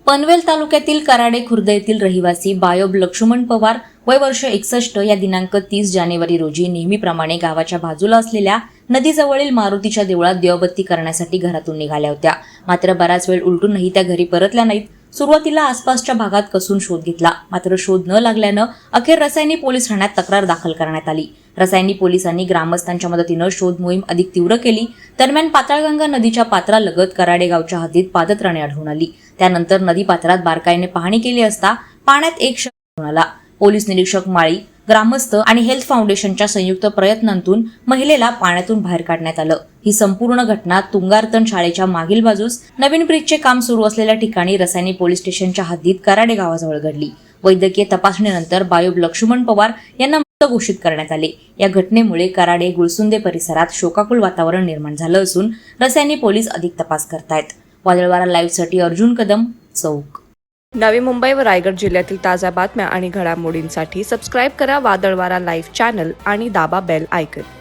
पनवेल तालुक्यातील कराडे खुर्द येथील रहिवासी बायोब लक्ष्मण पवार वय वर्ष 61 या दिनांक 30 जानेवारी रोजी नेहमीप्रमाणे गावाच्या बाजूला असलेल्या नदीजवळील मारुतीच्या देवळात देवबत्ती करण्यासाठी घरातून निघाल्या होत्या. मात्र बराच वेळ उलटूनही त्या घरी परतल्या नाहीत. सुरुवातीला आसपासच्या भागात कसून शोध घेतला, मात्र शोध न लागल्यानं अखेर रसायनी पोलीस ठाण्यात तक्रार दाखल करण्यात आली. रसायनी पोलिसांनी ग्रामस्थांच्या मदतीनं शोध मोहीम अधिक तीव्र केली. दरम्यान पाताळगंगा नदीच्या पात्रालगत कराडे गावच्या हद्दीत पादत्राणे आढळून आली. त्यानंतर नदी पात्रात बारकाईने पाहणी केली असता पाण्यात एक शव आढळून आला. पोलीस निरीक्षक माळी, ग्रामस्थ आणि हेल्थ फाउंडेशनच्या संयुक्त प्रयत्नांतून महिलेला पाण्यातून बाहेर काढण्यात आलं. ही संपूर्ण घटना तुंगारतण शाळेच्या मागील बाजूस नवीन ब्रिजचे काम सुरू असलेल्या ठिकाणी रसायनी पोलीस स्टेशनच्या हद्दीत कराडे गावाजवळ घडली. वैद्यकीय तपासणीनंतर बायोब लक्ष्मण पवार यांना मृत घोषित करण्यात आले. या घटनेमुळे कराडे गुळसुंदे परिसरात शोकाकुल वातावरण निर्माण झालं असून रसायनी पोलीस अधिक तपास करतायत. वादळवारा लाईव्हसाठी अर्जुन कदम, चौक. नवी मुंबई व रायगड जिल्ह्यातील ताज्या बातम्या आणि घडामोडींसाठी सबस्क्राईब करा वादळवारा लाईव्ह चॅनल आणि दाबा बेल आयकॉन.